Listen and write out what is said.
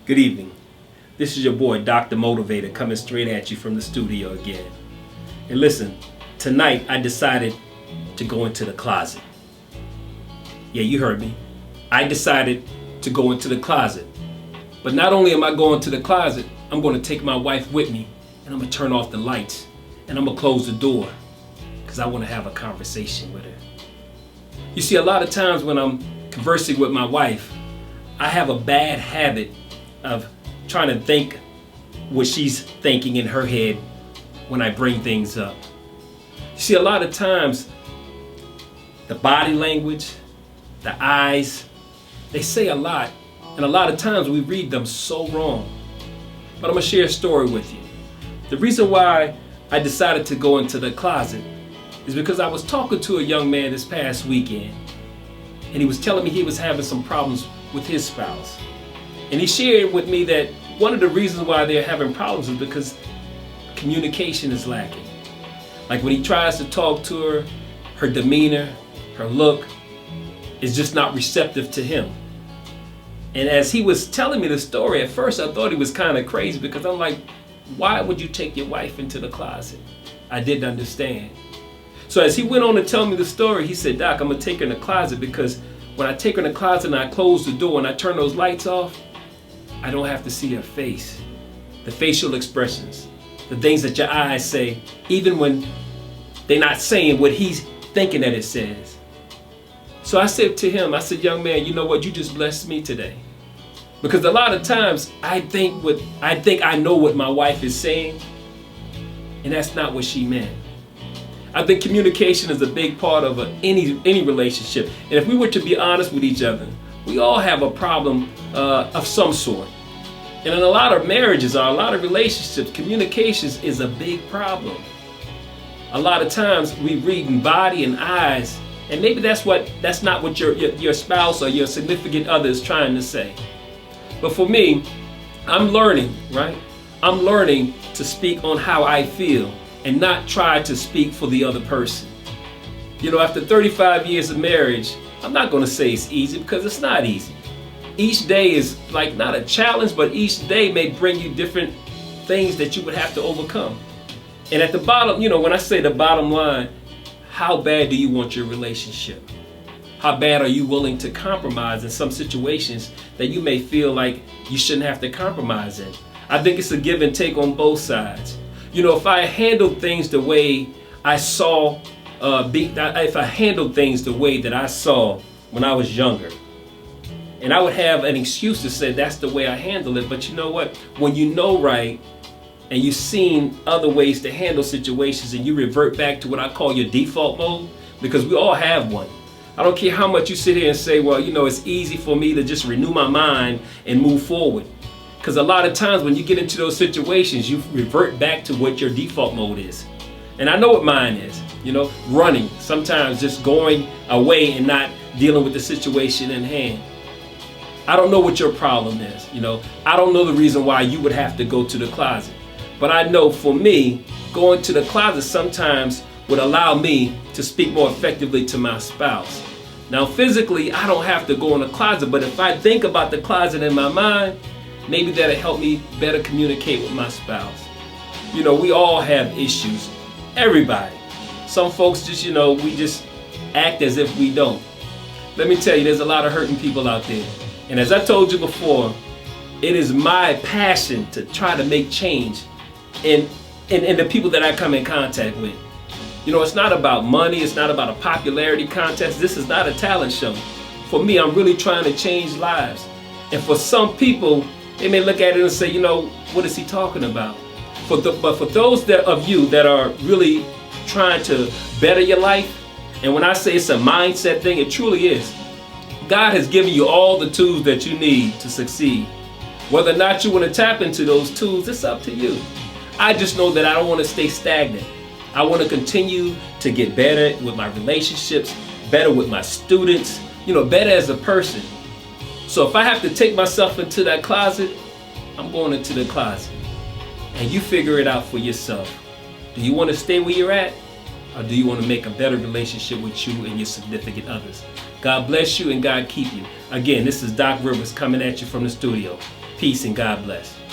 Good evening. This is your boy, Dr. Motivator, coming straight at you from the studio again. And listen, tonight I decided to go into the closet. Yeah, you heard me. I decided to go into the closet. But not only am I going to the closet, I'm going to take my wife with me, and I'm going to turn off the lights, and I'm going to close the door, because I want to have a conversation with her. You see, a lot of times when I'm conversing with my wife, I have a bad habit of trying to think what she's thinking in her head when I bring things up. You see, a lot of times, the body language, the eyes, they say a lot, and a lot of times we read them so wrong. But I'm going to share a story with you. The reason why I decided to go into the closet is because I was talking to a young man this past weekend, and he was telling me he was having some problems with his spouse. And he shared with me that one of the reasons why they're having problems is because communication is lacking. Like when he tries to talk to her, her demeanor, her look is just not receptive to him. And as he was telling me the story, at first I thought he was kind of crazy, because I'm like, why would you take your wife into the closet? I didn't understand. So as he went on to tell me the story, he said, Doc, I'm going to take her in the closet, because when I take her in the closet and I close the door and I turn those lights off, I don't have to see her face, the facial expressions, the things that your eyes say, even when they're not saying what he's thinking that it says. So I said to him, I said, young man, you know what? You just blessed me today. Because a lot of times I think I know what my wife is saying, and that's not what she meant. I think communication is a big part of any relationship. And if we were to be honest with each other, we all have a problem of some sort. And in a lot of marriages or a lot of relationships, communications is a big problem. A lot of times we read in body and eyes, and maybe that's not what your spouse or your significant other is trying to say. But for me, I'm learning, right? I'm learning to speak on how I feel and not try to speak for the other person. You know, after 35 years of marriage, I'm not going to say it's easy, because it's not easy. Each day is like not a challenge, but each day may bring you different things that you would have to overcome. And at the bottom, you know, when I say the bottom line, how bad do you want your relationship? How bad are you willing to compromise in some situations that you may feel like you shouldn't have to compromise in? I think it's a give and take on both sides. You know, if I handled things the way I saw, if I handled things the way that I saw when I was younger, and I would have an excuse to say that's the way I handle it. But you know what? When you know right, and you've seen other ways to handle situations, and you revert back to what I call your default mode, because we all have one. I don't care how much you sit here and say, well, you know, it's easy for me to just renew my mind and move forward. Because a lot of times when you get into those situations, you revert back to what your default mode is. And I know what mine is, you know, running, sometimes just going away and not dealing with the situation in hand. I don't know what your problem is, you know. I don't know the reason why you would have to go to the closet. But I know for me, going to the closet sometimes would allow me to speak more effectively to my spouse. Now, physically, I don't have to go in the closet, but if I think about the closet in my mind, maybe that'll help me better communicate with my spouse. You know, we all have issues. Everybody. Some folks just, you know, we just act as if we don't. Let me tell you, there's a lot of hurting people out there. And as I told you before, it is my passion to try to make change in the people that I come in contact with. You know, it's not about money. It's not about a popularity contest. This is not a talent show. For me, I'm really trying to change lives. And for some people, they may look at it and say, you know, what is he talking about? But for those of you that are really trying to better your life, and when I say it's a mindset thing, it truly is. God has given you all the tools that you need to succeed. Whether or not you want to tap into those tools, it's up to you. I just know that I don't want to stay stagnant. I want to continue to get better with my relationships, better with my students, you know, better as a person. So if I have to take myself into that closet, I'm going into the closet. And you figure it out for yourself. Do you want to stay where you're at? Or do you want to make a better relationship with you and your significant others? God bless you and God keep you. Again, this is Doc Rivers coming at you from the studio. Peace and God bless.